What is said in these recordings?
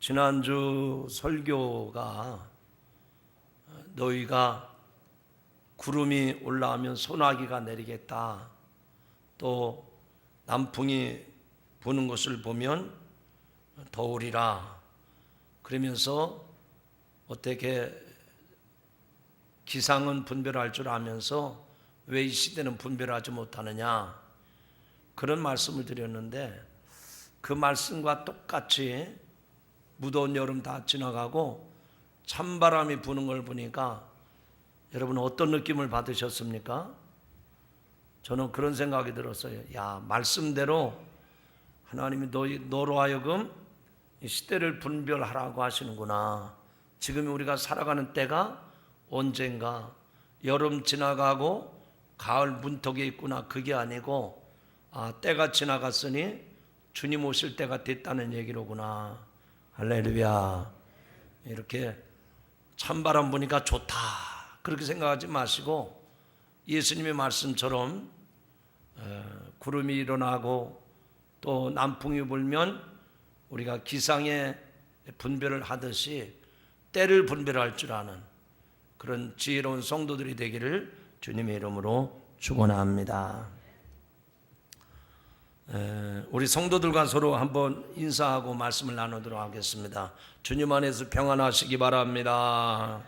지난주 설교가 너희가 구름이 올라오면 소나기가 내리겠다, 또 남풍이 부는 것을 보면 더우리라, 그러면서 어떻게 기상은 분별할 줄 아면서 왜 이 시대는 분별하지 못하느냐, 그런 말씀을 드렸는데, 그 말씀과 똑같이 무더운 여름 다 지나가고 찬바람이 부는 걸 보니까 여러분 어떤 느낌을 받으셨습니까? 저는 그런 생각이 들었어요. 야, 말씀대로 하나님이 너로 하여금 이 시대를 분별하라고 하시는구나. 지금 우리가 살아가는 때가 언젠가 여름 지나가고 가을 문턱에 있구나, 그게 아니고 때가 지나갔으니 주님 오실 때가 됐다는 얘기로구나. 할렐루야. 이렇게 찬바람 부니까 좋다, 그렇게 생각하지 마시고 예수님의 말씀처럼 구름이 일어나고 또 남풍이 불면 우리가 기상의 분별을 하듯이 때를 분별할 줄 아는 그런 지혜로운 성도들이 되기를 주님의 이름으로 축원합니다. 우리 성도들과 서로 한번 인사하고 말씀을 나누도록 하겠습니다. 주님 안에서 평안하시기 바랍니다.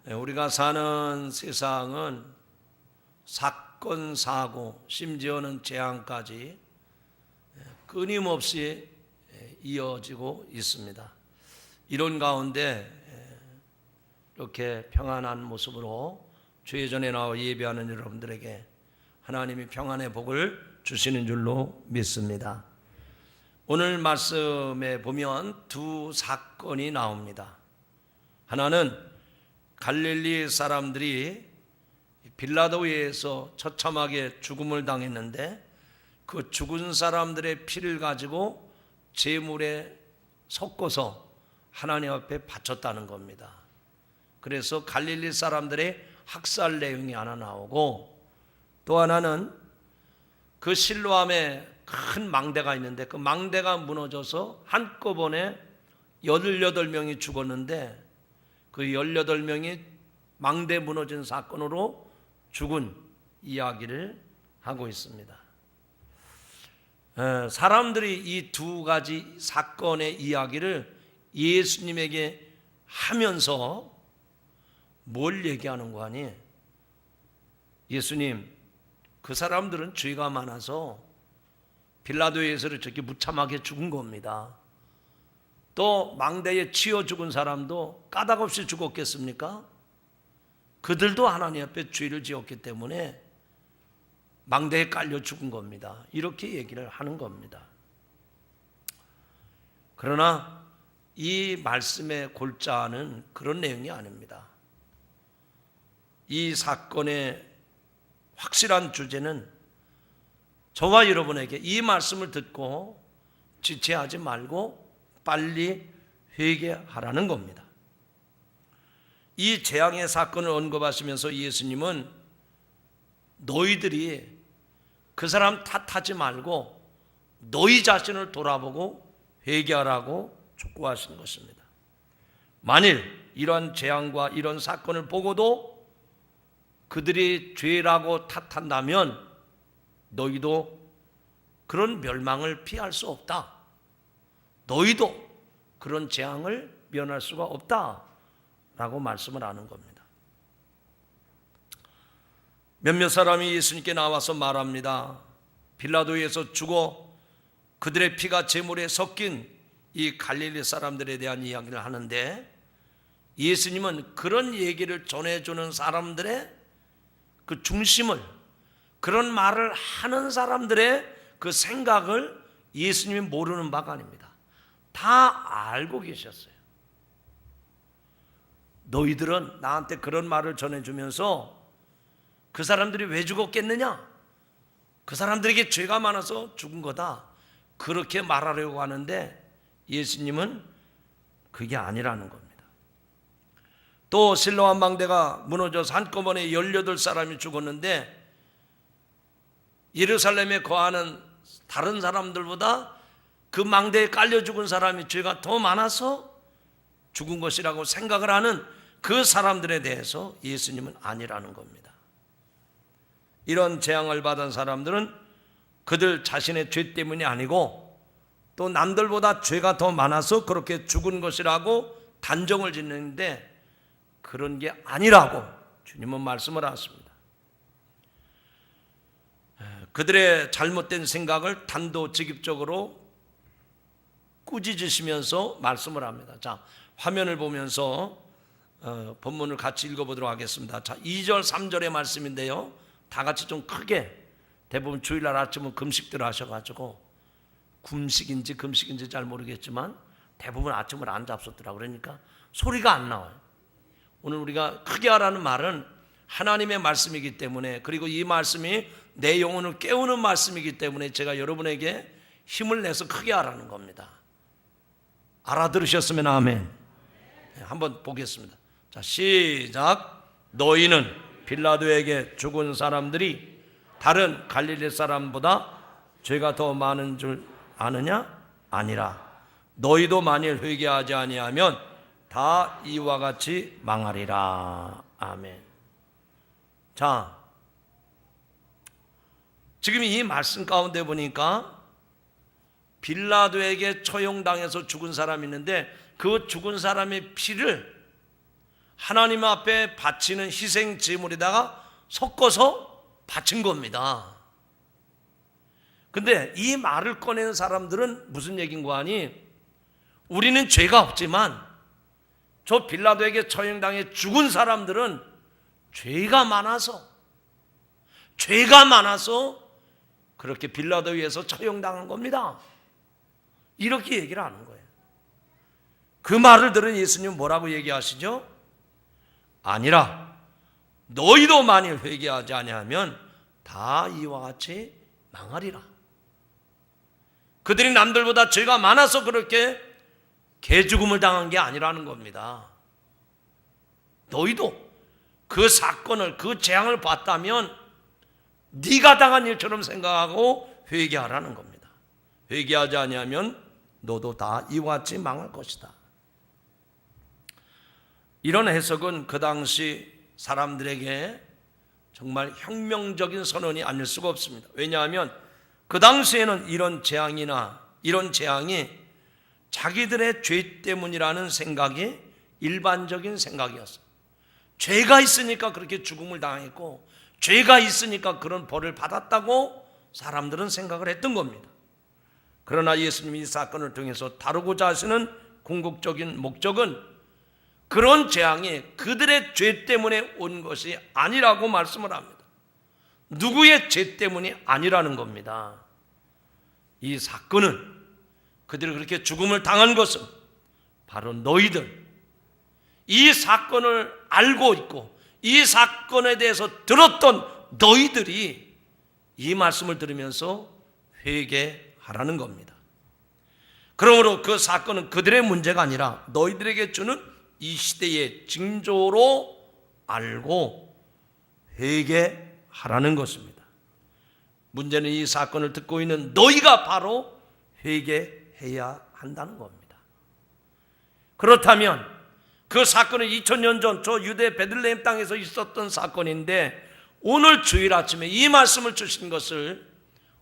우리가 사는 세상은 사건, 사고, 심지어는 재앙까지 끊임없이 이어지고 있습니다. 이런 가운데 이렇게 평안한 모습으로 주의 전에 나와 예배하는 여러분들에게 하나님이 평안의 복을 주시는 줄로 믿습니다. 오늘 말씀에 보면 두 사건이 나옵니다. 하나는 갈릴리 사람들이 빌라도에서 처참하게 죽음을 당했는데 그 죽은 사람들의 피를 가지고 제물에 섞어서 하나님 앞에 바쳤다는 겁니다. 그래서 갈릴리 사람들의 학살 내용이 하나 나오고, 또 하나는 그 실로암에 큰 망대가 있는데 그 망대가 무너져서 한꺼번에 18명이 죽었는데 그 18명이 망대 무너진 사건으로 죽은 이야기를 하고 있습니다. 사람들이 이 두 가지 사건의 이야기를 예수님에게 하면서 뭘 얘기하는 거 아니? 예수님, 그 사람들은 죄가 많아서 빌라도에서 저렇게 무참하게 죽은 겁니다. 또 망대에 치여 죽은 사람도 까닭없이 죽었겠습니까? 그들도 하나님 앞에 죄를 지었기 때문에 망대에 깔려 죽은 겁니다. 이렇게 얘기를 하는 겁니다. 그러나 이 말씀의 골자는 그런 내용이 아닙니다. 이 사건의 확실한 주제는 저와 여러분에게 이 말씀을 듣고 지체하지 말고 빨리 회개하라는 겁니다. 이 재앙의 사건을 언급하시면서 예수님은 너희들이 그 사람 탓하지 말고 너희 자신을 돌아보고 회개하라고 촉구하시는 것입니다. 만일 이러한 재앙과 이런 사건을 보고도 그들이 죄라고 탓한다면 너희도 그런 멸망을 피할 수 없다. 너희도 그런 재앙을 면할 수가 없다라고 말씀을 하는 겁니다. 몇몇 사람이 예수님께 나와서 말합니다. 빌라도에서 죽어 그들의 피가 제물에 섞인 이 갈릴리 사람들에 대한 이야기를 하는데, 예수님은 그런 얘기를 전해주는 사람들의 그 중심을, 그런 말을 하는 사람들의 그 생각을 예수님이 모르는 바가 아닙니다. 다 알고 계셨어요. 너희들은 나한테 그런 말을 전해주면서 그 사람들이 왜 죽었겠느냐? 그 사람들에게 죄가 많아서 죽은 거다, 그렇게 말하려고 하는데 예수님은 그게 아니라는 겁니다. 또 실로암 망대가 무너져서 한꺼번에 18사람이 죽었는데 예루살렘에 거하는 다른 사람들보다 그 망대에 깔려 죽은 사람이 죄가 더 많아서 죽은 것이라고 생각을 하는 그 사람들에 대해서 예수님은 아니라는 겁니다. 이런 재앙을 받은 사람들은 그들 자신의 죄 때문이 아니고 또 남들보다 죄가 더 많아서 그렇게 죽은 것이라고 단정을 짓는데 그런 게 아니라고 주님은 말씀을 하십니다. 그들의 잘못된 생각을 단도직입적으로 꾸짖으시면서 말씀을 합니다. 자, 화면을 보면서 본문을 같이 읽어보도록 하겠습니다. 자, 2절 3절의 말씀인데요, 다 같이 좀 크게, 대부분 주일날 아침은 금식들 하셔가지고 금식인지 금식인지 잘 모르겠지만 대부분 아침을 안 잡수더라고요. 그러니까 소리가 안 나와요. 오늘 우리가 크게 하라는 말은 하나님의 말씀이기 때문에, 그리고 이 말씀이 내 영혼을 깨우는 말씀이기 때문에 제가 여러분에게 힘을 내서 크게 하라는 겁니다. 알아들으셨으면 아멘. 네, 한번 보겠습니다. 자, 시작. 너희는 빌라도에게 죽은 사람들이 다른 갈릴리 사람보다 죄가 더 많은 줄 아느냐? 아니라. 너희도 만일 회개하지 아니하면 다 이와 같이 망하리라. 아멘. 자, 지금 이 말씀 가운데 보니까 빌라도에게 처형당해서 죽은 사람이 있는데 그 죽은 사람의 피를 하나님 앞에 바치는 희생 제물에다가 섞어서 바친 겁니다. 근데 이 말을 꺼내는 사람들은 무슨 얘기인가 하니, 우리는 죄가 없지만 저 빌라도에게 처형당해 죽은 사람들은 죄가 많아서 그렇게 빌라도 위에서 처형당한 겁니다. 이렇게 얘기를 하는 거예요. 그 말을 들은 예수님은 뭐라고 얘기하시죠? 아니라 너희도 만일 회개하지 아니하면 다 이와 같이 망하리라. 그들이 남들보다 죄가 많아서 그렇게 개죽음을 당한 게 아니라는 겁니다. 너희도 그 사건을, 그 재앙을 봤다면 네가 당한 일처럼 생각하고 회개하라는 겁니다. 회개하지 아니하면 너도 다 이와 같이 망할 것이다. 이런 해석은 그 당시 사람들에게 정말 혁명적인 선언이 아닐 수가 없습니다. 왜냐하면 그 당시에는 이런 재앙이 자기들의 죄 때문이라는 생각이 일반적인 생각이었어요. 죄가 있으니까 그렇게 죽음을 당했고 죄가 있으니까 그런 벌을 받았다고 사람들은 생각을 했던 겁니다. 그러나 예수님이 이 사건을 통해서 다루고자 하시는 궁극적인 목적은 그런 재앙이 그들의 죄 때문에 온 것이 아니라고 말씀을 합니다. 누구의 죄 때문이 아니라는 겁니다. 이 사건은, 그들이 그렇게 죽음을 당한 것은 바로 너희들, 이 사건을 알고 있고 이 사건에 대해서 들었던 너희들이 이 말씀을 들으면서 회개하라는 겁니다. 그러므로 그 사건은 그들의 문제가 아니라 너희들에게 주는 이 시대의 징조로 알고 회개하라는 것입니다. 문제는 이 사건을 듣고 있는 너희가 바로 회개해야 한다는 겁니다. 그렇다면 그 사건은 2000년 전 저 유대 베들레헴 땅에서 있었던 사건인데 오늘 주일 아침에 이 말씀을 주신 것을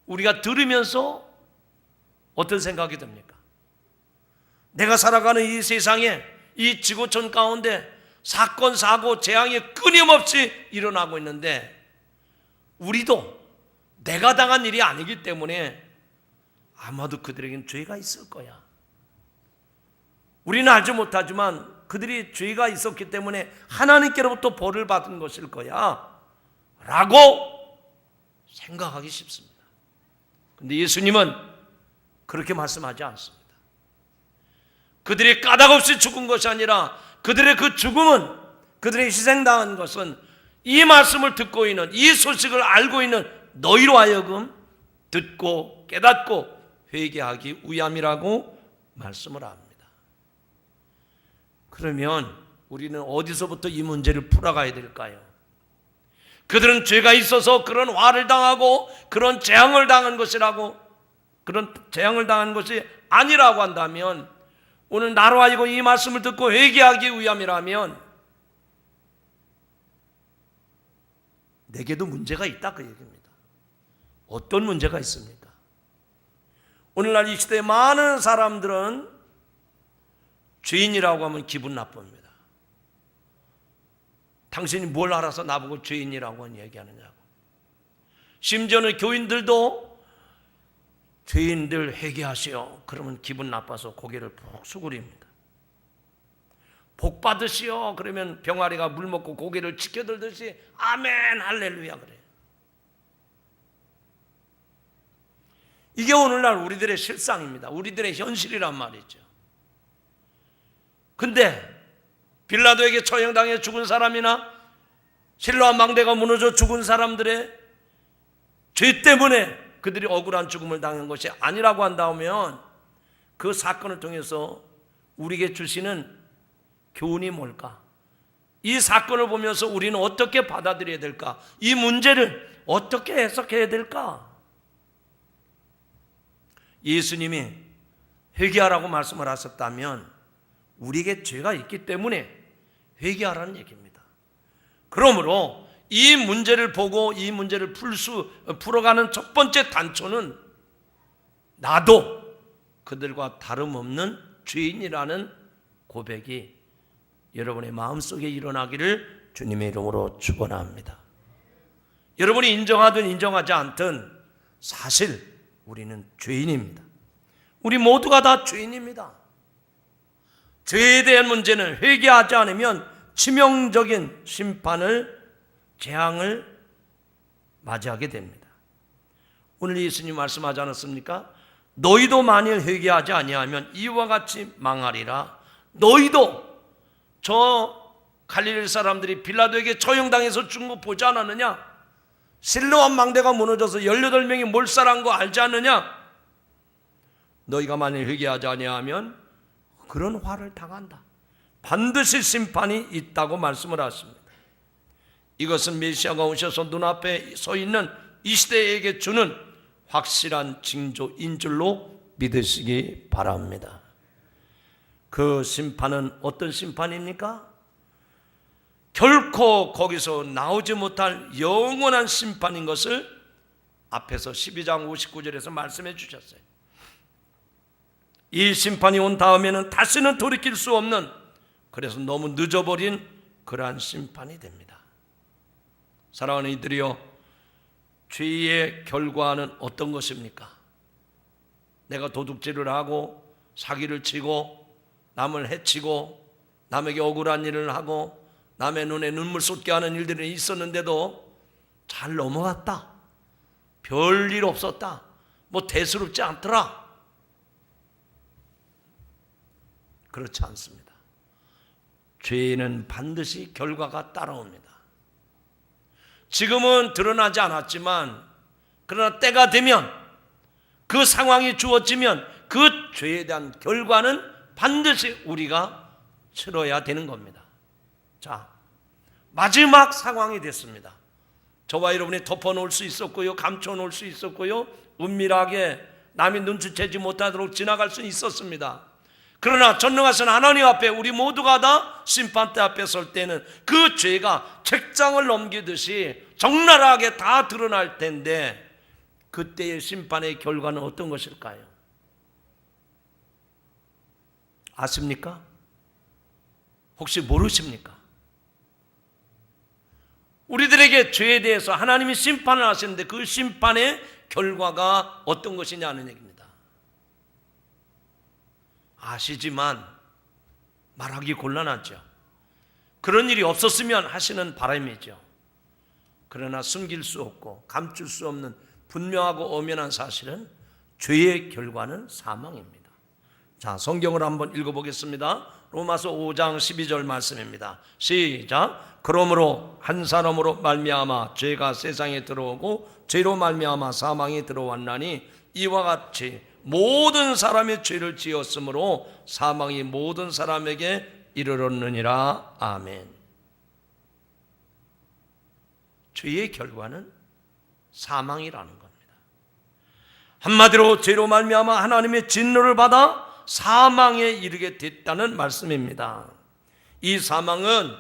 우리가 들으면서 어떤 생각이 듭니까? 내가 살아가는 이 세상에, 이 지구촌 가운데 사건, 사고, 재앙이 끊임없이 일어나고 있는데 우리도 내가 당한 일이 아니기 때문에 아마도 그들에겐 죄가 있을 거야. 우리는 알지 못하지만 그들이 죄가 있었기 때문에 하나님께로부터 벌을 받은 것일 거야 라고 생각하기 쉽습니다. 그런데 예수님은 그렇게 말씀하지 않습니다. 그들이 까닭없이 죽은 것이 아니라 그들의 그 죽음은, 그들의 희생당한 것은 이 말씀을 듣고 있는, 이 소식을 알고 있는 너희로 하여금 듣고 깨닫고 회개하기 위함이라고 말씀을 합니다. 그러면 우리는 어디서부터 이 문제를 풀어가야 될까요? 그들은 죄가 있어서 그런 화를 당하고 그런 재앙을 당한 것이라고, 그런 재앙을 당한 것이 아니라고 한다면, 오늘 나로 하여금 이 말씀을 듣고 회개하기 위함이라면 내게도 문제가 있다, 그 얘기입니다. 어떤 문제가 있습니까? 오늘날 이 시대에 많은 사람들은 죄인이라고 하면 기분 나쁩니다. 당신이 뭘 알아서 나보고 죄인이라고 얘기하느냐고. 심지어는 교인들도 죄인들 회개하시오 그러면 기분 나빠서 고개를 푹 수그립니다. 복 받으시오 그러면 병아리가 물 먹고 고개를 치켜들듯이 아멘 할렐루야 그래요. 이게 오늘날 우리들의 실상입니다. 우리들의 현실이란 말이죠. 근데 빌라도에게 처형당해 죽은 사람이나 실로암 망대가 무너져 죽은 사람들의 죄 때문에 그들이 억울한 죽음을 당한 것이 아니라고 한다면 그 사건을 통해서 우리에게 주시는 교훈이 뭘까? 이 사건을 보면서 우리는 어떻게 받아들여야 될까? 이 문제를 어떻게 해석해야 될까? 예수님이 회개하라고 말씀을 하셨다면 우리에게 죄가 있기 때문에 회개하라는 얘기입니다. 그러므로 이 문제를 보고 이 문제를 풀어가는 첫 번째 단초는 나도 그들과 다름없는 죄인이라는 고백이 여러분의 마음속에 일어나기를 주님의 이름으로 축원합니다. 여러분이 인정하든 인정하지 않든 사실 우리는 죄인입니다. 우리 모두가 다 죄인입니다. 죄에 대한 문제는 회개하지 않으면 치명적인 심판을 재앙을 맞이하게 됩니다. 오늘 예수님 말씀하지 않았습니까? 너희도 만일 회개하지 아니하면 이와 같이 망하리라. 너희도 저 갈릴리 사람들이 빌라도에게 처형당해서 죽은 거 보지 않았느냐? 실로암 망대가 무너져서 18명이 몰살한 거 알지 않느냐? 너희가 만일 회개하지 아니하면 그런 화를 당한다. 반드시 심판이 있다고 말씀을 하십니다. 이것은 메시아가 오셔서 눈앞에 서 있는 이 시대에게 주는 확실한 징조인 줄로 믿으시기 바랍니다. 그 심판은 어떤 심판입니까? 결코 거기서 나오지 못할 영원한 심판인 것을 앞에서 12장 59절에서 말씀해 주셨어요. 이 심판이 온 다음에는 다시는 돌이킬 수 없는, 그래서 너무 늦어버린 그러한 심판이 됩니다. 사랑하는 이들이여, 죄의 결과는 어떤 것입니까? 내가 도둑질을 하고 사기를 치고 남을 해치고 남에게 억울한 일을 하고 남의 눈에 눈물 쏟게 하는 일들이 있었는데도 잘 넘어갔다, 별일 없었다, 뭐 대수롭지 않더라. 그렇지 않습니다. 죄는 반드시 결과가 따라옵니다. 지금은 드러나지 않았지만 그러나 때가 되면, 그 상황이 주어지면 그 죄에 대한 결과는 반드시 우리가 치러야 되는 겁니다. 자, 마지막 상황이 됐습니다. 저와 여러분이 덮어놓을 수 있었고요, 감춰놓을 수 있었고요, 은밀하게 남이 눈치채지 못하도록 지나갈 수 있었습니다. 그러나 전능하신 하나님 앞에 우리 모두가 다 심판대 앞에 설 때는 그 죄가 책장을 넘기듯이 적나라하게 다 드러날 텐데, 그때의 심판의 결과는 어떤 것일까요? 아십니까? 혹시 모르십니까? 우리들에게 죄에 대해서 하나님이 심판을 하시는데 그 심판의 결과가 어떤 것이냐는 얘기입니다. 아시지만 말하기 곤란하죠. 그런 일이 없었으면 하시는 바람이죠. 그러나 숨길 수 없고 감출 수 없는 분명하고 엄연한 사실은 죄의 결과는 사망입니다. 자, 성경을 한번 읽어보겠습니다. 로마서 5장 12절 말씀입니다. 시작. 그러므로 한 사람으로 말미암아 죄가 세상에 들어오고 죄로 말미암아 사망이 들어왔나니 이와 같이 모든 사람이 죄를 지었으므로 사망이 모든 사람에게 이르렀느니라. 아멘. 죄의 결과는 사망이라는 겁니다. 한마디로 죄로 말미암아 하나님의 진노를 받아 사망에 이르게 됐다는 말씀입니다. 이 사망은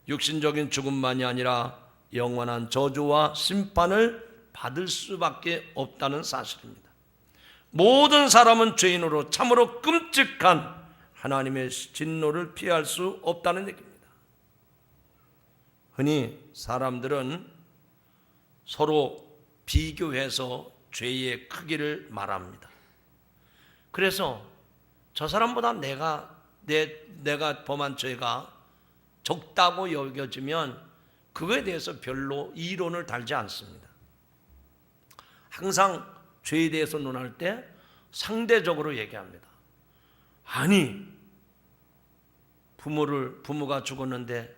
육신적인 죽음만이 아니라 영원한 저주와 심판을 받을 수밖에 없다는 사실입니다. 모든 사람은 죄인으로 참으로 끔찍한 하나님의 진노를 피할 수 없다는 얘기입니다. 흔히 사람들은 서로 비교해서 죄의 크기를 말합니다. 그래서 저 사람보다 내가 범한 죄가 적다고 여겨지면 그거에 대해서 별로 이론을 달지 않습니다. 항상 죄에 대해서 논할 때 상대적으로 얘기합니다. 아니, 부모가 죽었는데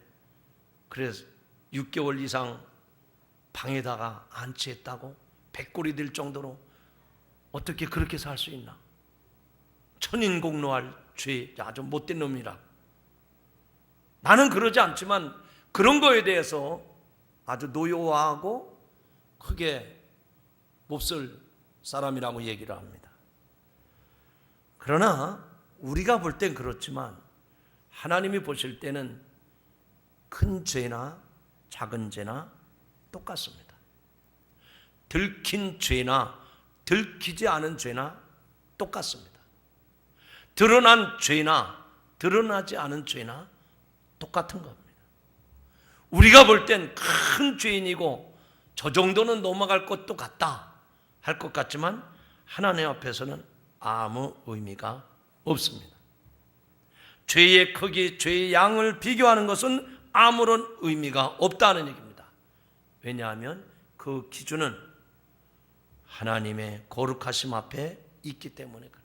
그래서 6개월 이상 방에다가 안치했다고 백골이 될 정도로 어떻게 그렇게 살 수 있나? 천인공노할 죄, 아주 못된 놈이라. 나는 그러지 않지만 그런 거에 대해서 아주 노여워하고 크게 몹쓸 사람이라고 얘기를 합니다. 그러나 우리가 볼 땐 그렇지만 하나님이 보실 때는 큰 죄나 작은 죄나 똑같습니다. 들킨 죄나 들키지 않은 죄나 똑같습니다. 드러난 죄나 드러나지 않은 죄나 똑같은 겁니다. 우리가 볼 땐 큰 죄인이고 저 정도는 넘어갈 것도 같다 할 것 같지만 하나님 앞에서는 아무 의미가 없습니다. 죄의 크기, 죄의 양을 비교하는 것은 아무런 의미가 없다는 얘기입니다. 왜냐하면 그 기준은 하나님의 거룩하심 앞에 있기 때문에 그래요.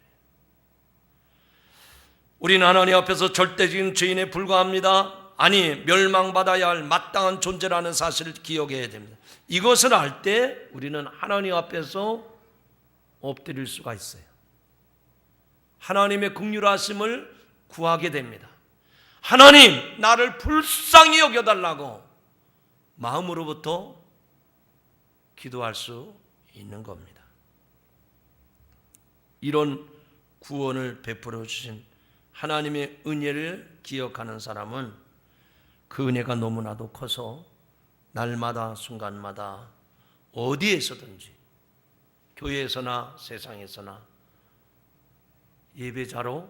우리는 하나님 앞에서 절대적인 죄인에 불과합니다. 아니, 멸망받아야 할 마땅한 존재라는 사실을 기억해야 됩니다. 이것을 알 때 우리는 하나님 앞에서 엎드릴 수가 있어요. 하나님의 긍휼하심을 구하게 됩니다. 하나님, 나를 불쌍히 여겨달라고 마음으로부터 기도할 수 있는 겁니다. 이런 구원을 베풀어 주신 하나님의 은혜를 기억하는 사람은 그 은혜가 너무나도 커서 날마다 순간마다 어디에서든지 교회에서나 세상에서나 예배자로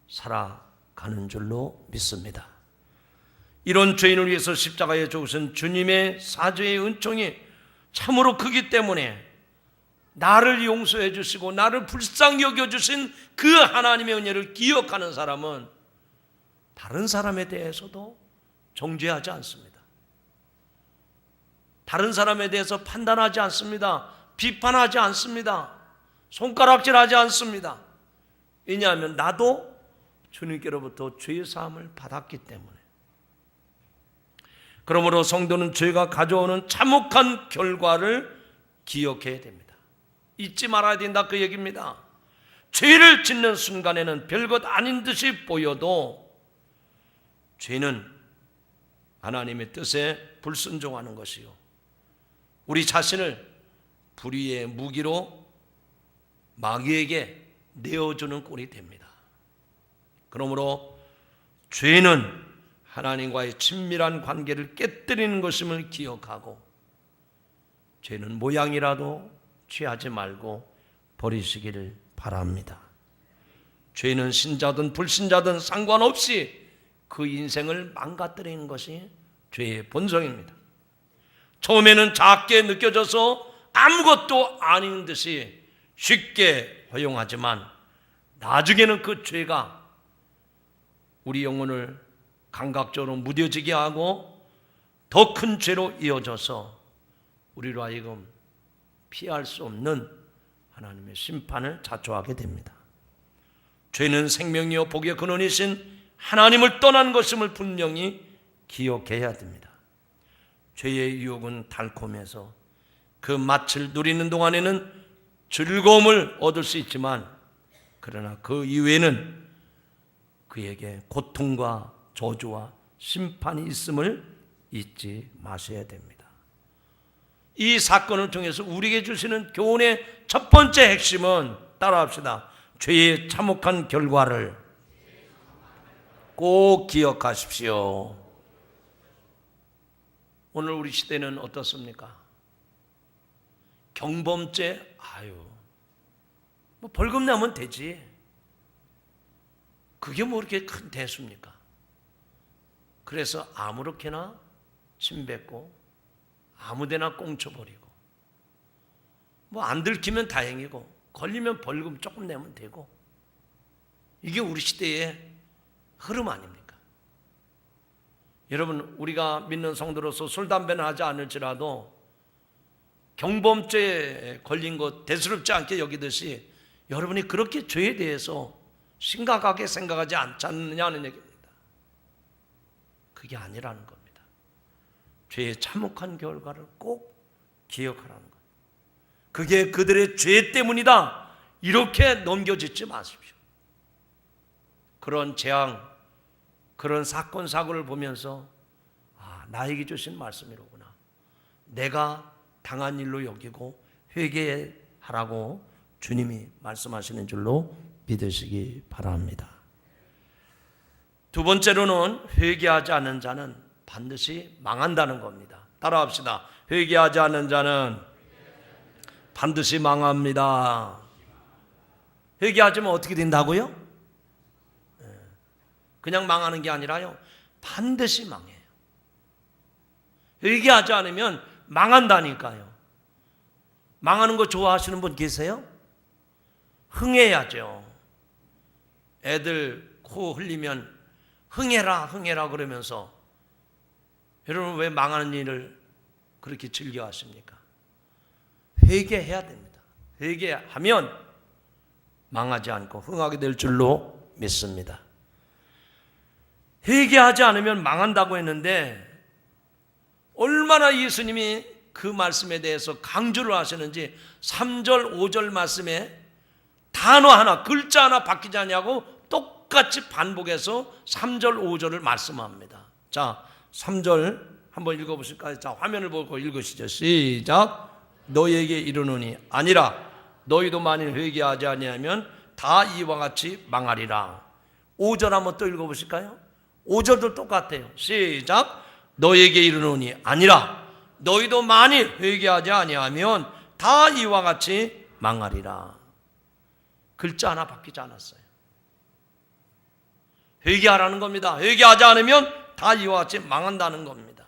살아가는 줄로 믿습니다. 이런 죄인을 위해서 십자가에 죽으신 주님의 사죄의 은총이 참으로 크기 때문에 나를 용서해 주시고 나를 불쌍히 여겨주신 그 하나님의 은혜를 기억하는 사람은 다른 사람에 대해서도 정죄하지 않습니다. 다른 사람에 대해서 판단하지 않습니다. 비판하지 않습니다. 손가락질하지 않습니다. 왜냐하면 나도 주님께로부터 죄의 사함을 받았기 때문에. 그러므로 성도는 죄가 가져오는 참혹한 결과를 기억해야 됩니다. 잊지 말아야 된다, 그 얘기입니다. 죄를 짓는 순간에는 별것 아닌 듯이 보여도 죄는 하나님의 뜻에 불순종하는 것이요, 우리 자신을 불의의 무기로 마귀에게 내어주는 꼴이 됩니다. 그러므로 죄는 하나님과의 친밀한 관계를 깨뜨리는 것임을 기억하고 죄는 모양이라도 취하지 말고 버리시기를 바랍니다. 죄는 신자든 불신자든 상관없이 그 인생을 망가뜨리는 것이 죄의 본성입니다. 처음에는 작게 느껴져서 아무것도 아닌 듯이 쉽게 허용하지만 나중에는 그 죄가 우리 영혼을 감각적으로 무뎌지게 하고 더 큰 죄로 이어져서 우리로 하여금 피할 수 없는 하나님의 심판을 자초하게 됩니다. 죄는 생명이요 복의 근원이신 하나님을 떠난 것임을 분명히 기억해야 됩니다. 죄의 유혹은 달콤해서 그 맛을 누리는 동안에는 즐거움을 얻을 수 있지만 그러나 그 이후에는 그에게 고통과 저주와 심판이 있음을 잊지 마셔야 됩니다. 이 사건을 통해서 우리에게 주시는 교훈의 첫 번째 핵심은, 따라합시다, 죄의 참혹한 결과를 꼭 기억하십시오. 오늘 우리 시대는 어떻습니까? 경범죄, 뭐 벌금 내면 되지. 그게 뭐 그렇게 큰 대수입니까? 그래서 아무렇게나 침 뱉고 아무데나 꽁쳐버리고, 뭐 안 들키면 다행이고 걸리면 벌금 조금 내면 되고, 이게 우리 시대의 흐름 아닙니까? 여러분, 우리가 믿는 성도로서 술, 담배는 하지 않을지라도 경범죄에 걸린 것 대수롭지 않게 여기듯이 여러분이 그렇게 죄에 대해서 심각하게 생각하지 않지 않느냐는 얘기입니다. 그게 아니라는 겁니다. 죄의 참혹한 결과를 꼭 기억하라는 것. 그게 그들의 죄 때문이다, 이렇게 넘겨짓지 마십시오. 그런 재앙, 그런 사건 사고를 보면서 나에게 주신 말씀이로구나, 내가 당한 일로 여기고 회개하라고 주님이 말씀하시는 줄로 믿으시기 바랍니다. 두 번째로는 회개하지 않는 자는 반드시 망한다는 겁니다. 따라합시다. 회개하지 않는 자는 반드시 망합니다. 회개하지면 어떻게 된다고요? 그냥 망하는 게 아니라요, 반드시 망해요. 회개하지 않으면 망한다니까요. 망하는 거 좋아하시는 분 계세요? 흥해야죠. 애들 코 흘리면 흥해라 흥해라 그러면서, 여러분 왜 망하는 일을 그렇게 즐겨 하십니까? 회개해야 됩니다. 회개하면 망하지 않고 흥하게 될 줄로 믿습니다. 회개하지 않으면 망한다고 했는데, 얼마나 예수님이 그 말씀에 대해서 강조를 하시는지 3절 5절 말씀에 단어 하나, 글자 하나 바뀌지 않냐고 똑같이 반복해서 3절 5절을 말씀합니다. 자, 3절 한번 읽어보실까요? 자, 화면을 보고 읽으시죠. 시작. 너희에게 이르노니 아니라 너희도 만일 회개하지 아니하면 다 이와 같이 망하리라. 5절 한번 또 읽어보실까요? 5절도 똑같아요. 시작. 너희에게 이르노니 아니라 너희도 만일 회개하지 아니하면 다 이와 같이 망하리라. 글자 하나 바뀌지 않았어요. 회개하라는 겁니다. 회개하지 않으면 다 이와 같이 망한다는 겁니다.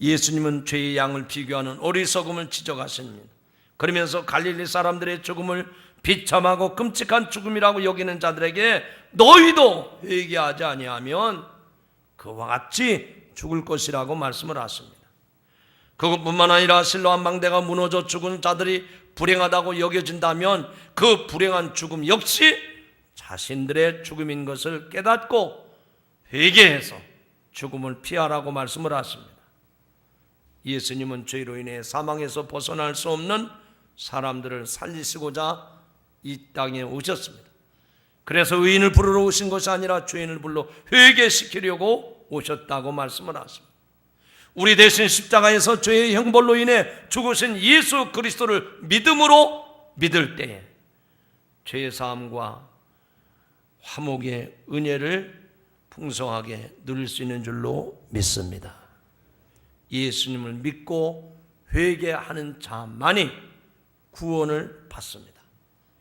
예수님은 죄의 양을 비교하는 어리석음을 지적하십니다. 그러면서 갈릴리 사람들의 죽음을 비참하고 끔찍한 죽음이라고 여기는 자들에게 너희도 회개하지 아니하면 그와 같이 죽을 것이라고 말씀을 하십니다. 그것뿐만 아니라 실로암 망대가 무너져 죽은 자들이 불행하다고 여겨진다면 그 불행한 죽음 역시 자신들의 죽음인 것을 깨닫고 회개해서 죽음을 피하라고 말씀을 하십니다. 예수님은 죄로 인해 사망에서 벗어날 수 없는 사람들을 살리시고자 이 땅에 오셨습니다. 그래서 의인을 부르러 오신 것이 아니라 죄인을 불러 회개시키려고 오셨다고 말씀을 하십니다. 우리 대신 십자가에서 죄의 형벌로 인해 죽으신 예수 그리스도를 믿음으로 믿을 때에 죄의 사함과 화목의 은혜를 풍성하게 누릴 수 있는 줄로 믿습니다. 예수님을 믿고 회개하는 자만이 구원을 받습니다.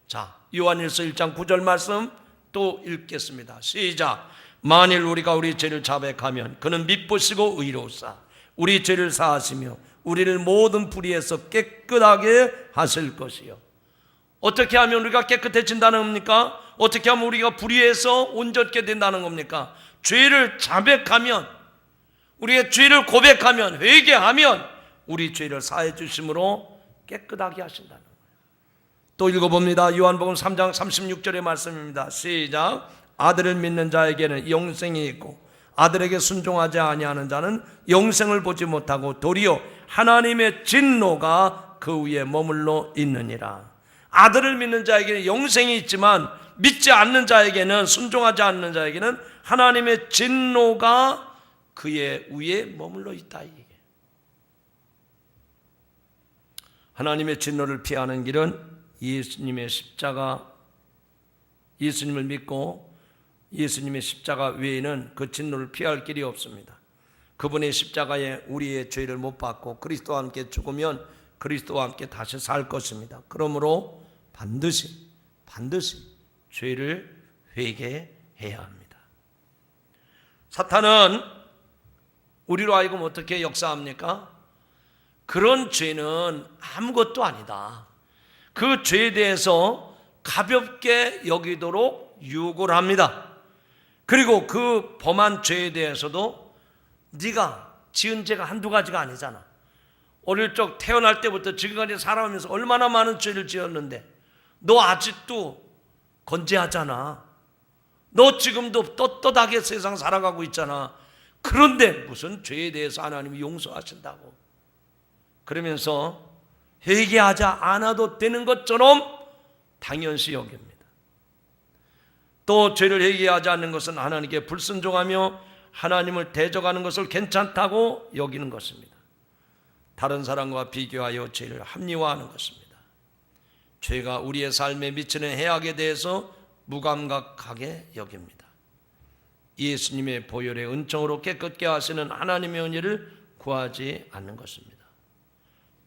자, 요한일서 1장 9절 말씀 또 읽겠습니다. 시작. 만일 우리가 우리 죄를 자백하면 그는 미쁘시고 의로우사 우리 죄를 사하시며 우리를 모든 불의에서 깨끗하게 하실 것이요. 어떻게 하면 우리가 깨끗해진다는 겁니까? 어떻게 하면 우리가 불의에서 온전케 된다는 겁니까? 죄를 자백하면, 우리의 죄를 고백하면, 회개하면 우리 죄를 사해 주심으로 깨끗하게 하신다는 거예요. 또 읽어봅니다. 요한복음 3장 36절의 말씀입니다. 시작. 아들을 믿는 자에게는 영생이 있고 아들에게 순종하지 아니하는 자는 영생을 보지 못하고 도리어 하나님의 진노가 그 위에 머물러 있느니라. 아들을 믿는 자에게는 영생이 있지만 믿지 않는 자에게는, 순종하지 않는 자에게는 하나님의 진노가 그의 위에 머물러 있다. 이게 하나님의 진노를 피하는 길은 예수님의 십자가, 예수님을 믿고 예수님의 십자가 외에는 그 진노를 피할 길이 없습니다. 그분의 십자가에 우리의 죄를 못 받고 그리스도와 함께 죽으면 그리스도와 함께 다시 살 것입니다. 그러므로 반드시 죄를 회개해야 합니다. 사탄은 우리로 하여금 어떻게 역사합니까? 그런 죄는 아무것도 아니다. 그 죄에 대해서 가볍게 여기도록 유혹을 합니다. 그리고 그 범한 죄에 대해서도 네가 지은 죄가 한두 가지가 아니잖아. 어릴 적 태어날 때부터 지금까지 살아오면서 얼마나 많은 죄를 지었는데 너 아직도 건재하잖아. 너 지금도 떳떳하게 세상 살아가고 있잖아. 그런데 무슨 죄에 대해서 하나님이 용서하신다고 그러면서 회개하지 않아도 되는 것처럼 당연시 여깁니다. 또 죄를 회개하지 않는 것은 하나님께 불순종하며 하나님을 대적하는 것을 괜찮다고 여기는 것입니다. 다른 사람과 비교하여 죄를 합리화하는 것입니다. 죄가 우리의 삶에 미치는 해악에 대해서 무감각하게 여깁니다. 예수님의 보혈의 은총으로 깨끗게 하시는 하나님의 은혜를 구하지 않는 것입니다.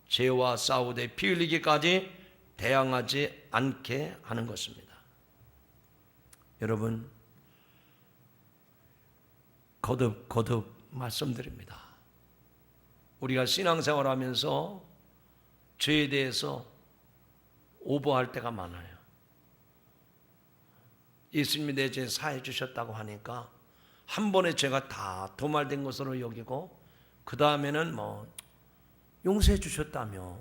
죄와 싸우되 피 흘리기까지 대항하지 않게 하는 것입니다. 여러분, 거듭 말씀드립니다. 우리가 신앙생활하면서 죄에 대해서 오버할 때가 많아요. 예수님이 내 죄 사해 주셨다고 하니까 한 번의 죄가 다 도말된 것으로 여기고 그 다음에는 용서해 주셨다며,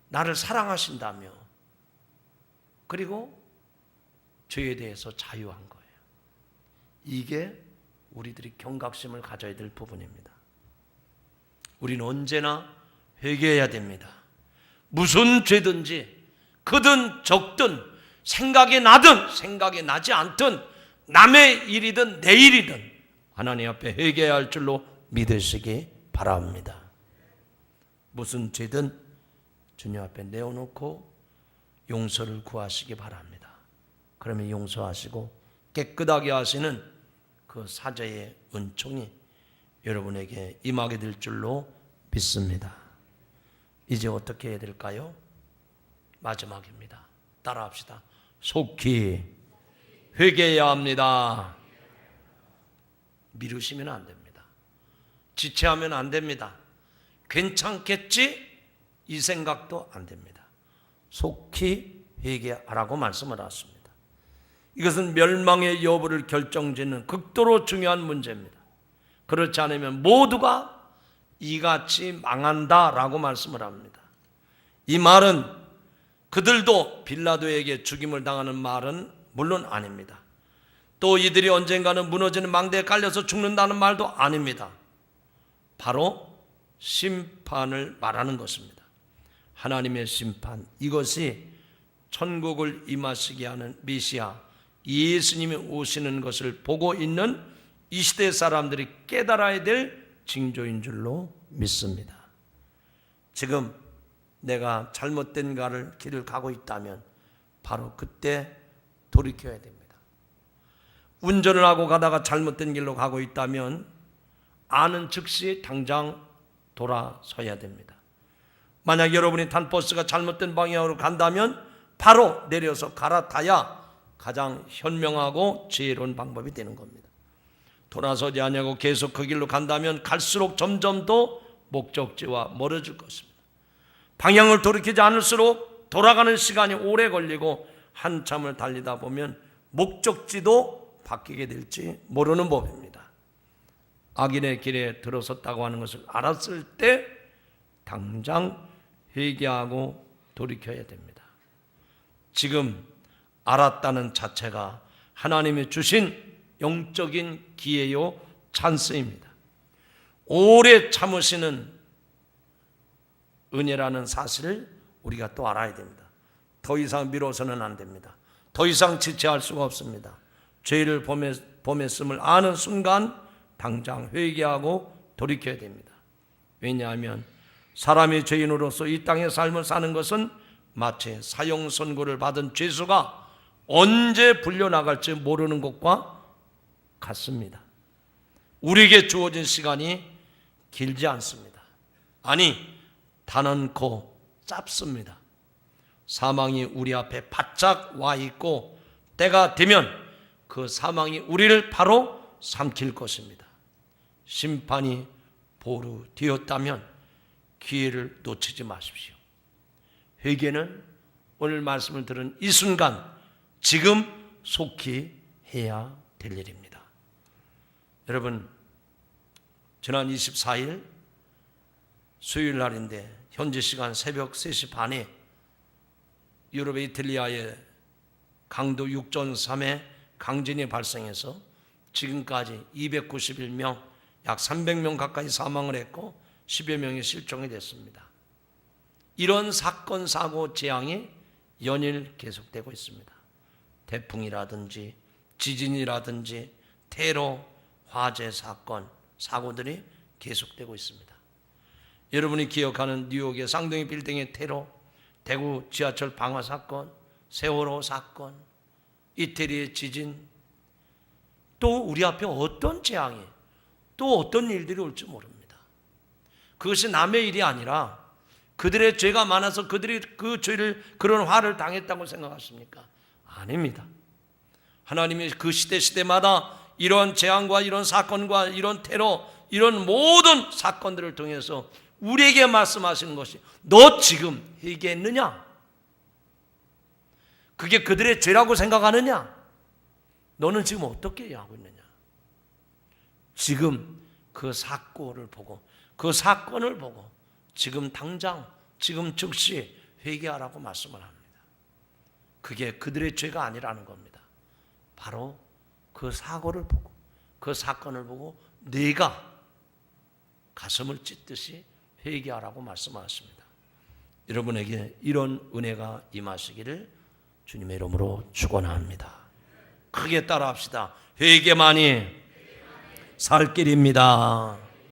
나를 사랑하신다며, 그리고 죄에 대해서 자유한 거예요. 이게 우리들이 경각심을 가져야 될 부분입니다. 우리는 언제나 회개해야 됩니다. 무슨 죄든지 크든 적든 생각이 나든 생각이 나지 않든 남의 일이든 내 일이든 하나님 앞에 회개해야 할 줄로 믿으시기 바랍니다. 무슨 죄든 주님 앞에 내어놓고 용서를 구하시기 바랍니다. 그러면 용서하시고 깨끗하게 하시는 그 사죄의 은총이 여러분에게 임하게 될 줄로 믿습니다. 이제 어떻게 해야 될까요? 마지막입니다. 따라합시다. 속히 회개해야 합니다. 미루시면 안 됩니다. 지체하면 안 됩니다. 괜찮겠지? 이 생각도 안 됩니다. 속히 회개하라고 말씀을 하십니다. 이것은 멸망의 여부를 결정짓는 극도로 중요한 문제입니다. 그렇지 않으면 모두가 이같이 망한다라고 말씀을 합니다. 이 말은 그들도 빌라도에게 죽임을 당하는 말은 물론 아닙니다. 또 이들이 언젠가는 무너지는 망대에 깔려서 죽는다는 말도 아닙니다. 바로 심판을 말하는 것입니다. 하나님의 심판, 이것이 천국을 임하시게 하는 메시아 예수님이 오시는 것을 보고 있는 이 시대 사람들이 깨달아야 될 징조인 줄로 믿습니다. 지금 내가 잘못된 길을 가고 있다면 바로 그때 돌이켜야 됩니다. 운전을 하고 가다가 잘못된 길로 가고 있다면 아는 즉시 당장 돌아서야 됩니다. 만약 여러분이 탄 버스가 잘못된 방향으로 간다면 바로 내려서 갈아타야 가장 현명하고 지혜로운 방법이 되는 겁니다. 돌아서지 않냐고 계속 그 길로 간다면 갈수록 점점 더 목적지와 멀어질 것입니다. 방향을 돌이키지 않을수록 돌아가는 시간이 오래 걸리고 한참을 달리다 보면 목적지도 바뀌게 될지 모르는 법입니다. 악인의 길에 들어섰다고 하는 것을 알았을 때 당장 회개하고 돌이켜야 됩니다. 지금 알았다는 자체가 하나님이 주신 영적인 기회요 찬스입니다. 오래 참으시는 은혜라는 사실을 우리가 또 알아야 됩니다. 더 이상 미뤄서는 안 됩니다. 더 이상 지체할 수가 없습니다. 죄를 범했음을 아는 순간 당장 회개하고 돌이켜야 됩니다. 왜냐하면 사람이 죄인으로서 이 땅의 삶을 사는 것은 마치 사형 선고를 받은 죄수가 언제 불려나갈지 모르는 것과 같습니다. 우리에게 주어진 시간이 길지 않습니다. 아니, 단언코 짧습니다. 사망이 우리 앞에 바짝 와 있고 때가 되면 그 사망이 우리를 바로 삼킬 것입니다. 심판이 보루 되었다면 기회를 놓치지 마십시오. 회개는 오늘 말씀을 들은 이 순간 지금 속히 해야 될 일입니다. 여러분, 지난 24일 수요일 날인데 현지 시간 새벽 3시 반에 유럽 이탈리아의 강도 6.3의 강진이 발생해서 지금까지 291명, 약 300명 가까이 사망을 했고 10여 명이 실종이 됐습니다. 이런 사건, 사고, 재앙이 연일 계속되고 있습니다. 태풍이라든지 지진이라든지 테러, 화재 사건, 사고들이 계속되고 있습니다. 여러분이 기억하는 뉴욕의 쌍둥이 빌딩의 테러, 대구 지하철 방화 사건, 세월호 사건, 이태리의 지진, 또 우리 앞에 어떤 재앙이, 또 어떤 일들이 올지 모릅니다. 그것이 남의 일이 아니라 그들의 죄가 많아서 그들이 그 죄를, 그런 화를 당했다고 생각하십니까? 아닙니다. 하나님이 그 시대마다 이런 재앙과 이런 사건과 이런 테러, 이런 모든 사건들을 통해서 우리에게 말씀하시는 것이, 너 지금 회개했느냐? 그게 그들의 죄라고 생각하느냐? 너는 지금 어떻게 하고 있느냐? 지금 그 사건을 보고, 그 사건을 보고 지금 당장, 지금 즉시 회개하라고 말씀을 합니다. 그게 그들의 죄가 아니라는 겁니다. 바로 그 사고를 보고, 그 사건을 보고 내가 가슴을 찢듯이 회개하라고 말씀하십니다. 여러분에게 이런 은혜가 임하시기를 주님의 이름으로 축원합니다. 크게 따라합시다. 회개만이 살 길입니다.